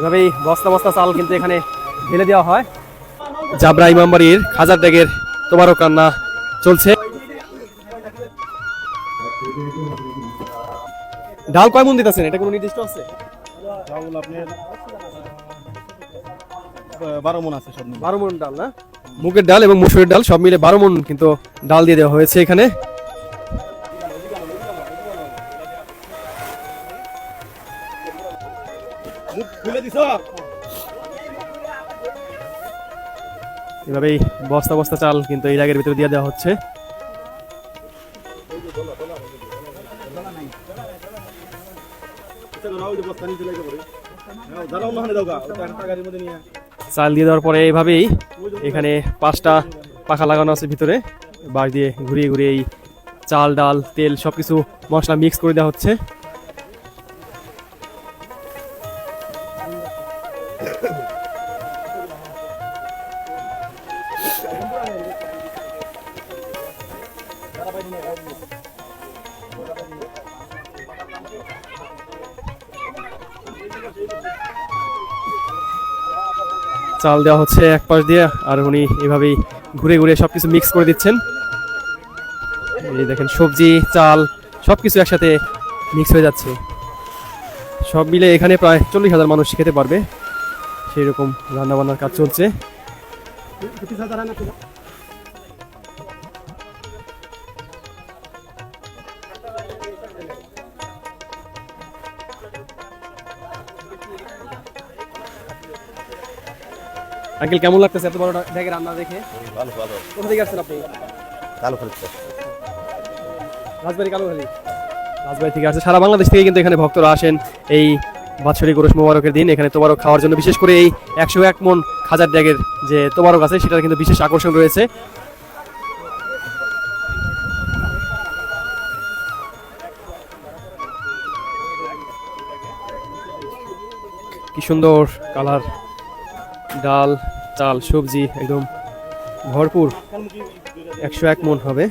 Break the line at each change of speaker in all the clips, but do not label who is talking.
এভাবেই বস্তা বস্তা চাল কিন্তু এখানে ঢেলে দেওয়া হয়। জাবরা ইমামবাড়ির খাজার ড্যাগের তোবারক রান্না চলছে। ডাল কয় মন দিতেছেন, এটা কোনো নির্দিষ্ট আছে?
চাউল আপনার 12 মণ আছে, সব মিলে
12 মন ডাল না? মুগের ডাল এবং মসুরের ডাল সব মিলে 12 মন কিন্তু ডাল দিয়ে দেওয়া হয়েছে এখানে।
খুলে দিছ।
এভাবেই বস্তা বস্তা চাল কিন্তু এই ড্যাগের ভিতরে দিয়ে দেওয়া হচ্ছে। চাল দিয়ে দেওয়ার পরে এইভাবেই এখানে 5টা পাখা লাগানো আছে ভিতরে, বাঁশ দিয়ে ঘুরিয়ে ঘুরিয়ে এই চাল ডাল তেল সবকিছু মশলা মিক্স করে দেওয়া হচ্ছে। চাল দেওয়া হচ্ছে এক পাশ দিয়ে, আর উনি এভাবেই ঘুরে ঘুরে সবকিছু মিক্স করে দিচ্ছেন। এই দেখেন সবজি চাল সবকিছু একসাথে মিক্স হয়ে যাচ্ছে। সব মিলে এখানে প্রায় 40,000 মানুষ খেতে পারবে, সেই রকম রান্না বান্নার কাজ চলছে। আঙ্কেল কেমন লাগতেছে এত বড় ড্যাগের রান্না দেখে?
ভালো ভালো।
কোথা থেকে আসছেন আপনি?
কালো ফেলতে
রাজবাড়ি কালোখালী। রাজবাড়ি থেকে আসছে, সারা বাংলাদেশ থেকে কিন্তু এখানে ভক্তরা আসেন এই বাৎসরিক ওরস মোবারকের দিন এখানে তোবারক খাওয়ার জন্য। বিশেষ করে এই 101 মন খাজার ড্যাগের যে তোবারক আছে সেটার কিন্তু বিশেষ আকর্ষণ রয়েছে। কি সুন্দর কালার, ডাল চাল সবজি একদম ভরপুর। 101 মন হবে,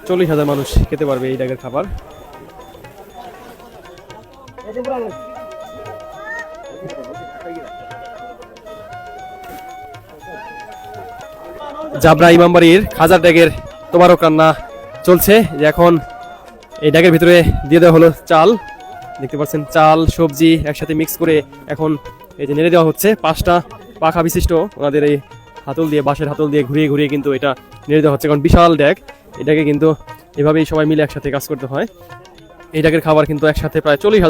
40,000 মানুষ খেতে পারবে এই ড্যাগের খাবার। জাবরা ইমামবাড়ির খাজার ড্যাগের তোবারক রান্না চলছে। যে এখন এই ড্যাগের ভিতরে দিয়ে দেওয়া হলো চাল, দেখতে পাচ্ছেন চাল সবজি একসাথে মিক্স করে এখন এই যে নেড়ে দেওয়া হচ্ছে। 5টা পাখা বিশিষ্ট ওনাদের এই হাতল দিয়ে, বাঁশের হাতল দিয়ে ঘুরিয়ে ঘুরিয়ে কিন্তু এটা নেড়ে দেওয়া হচ্ছে, কারণ বিশাল ড্যাগ। এটাকে কিন্তু এভাবেই সবাই মিলে একসাথে কাজ করতে হয়। এই ড্যাগের খাবার কিন্তু একসাথে প্রায় 40,000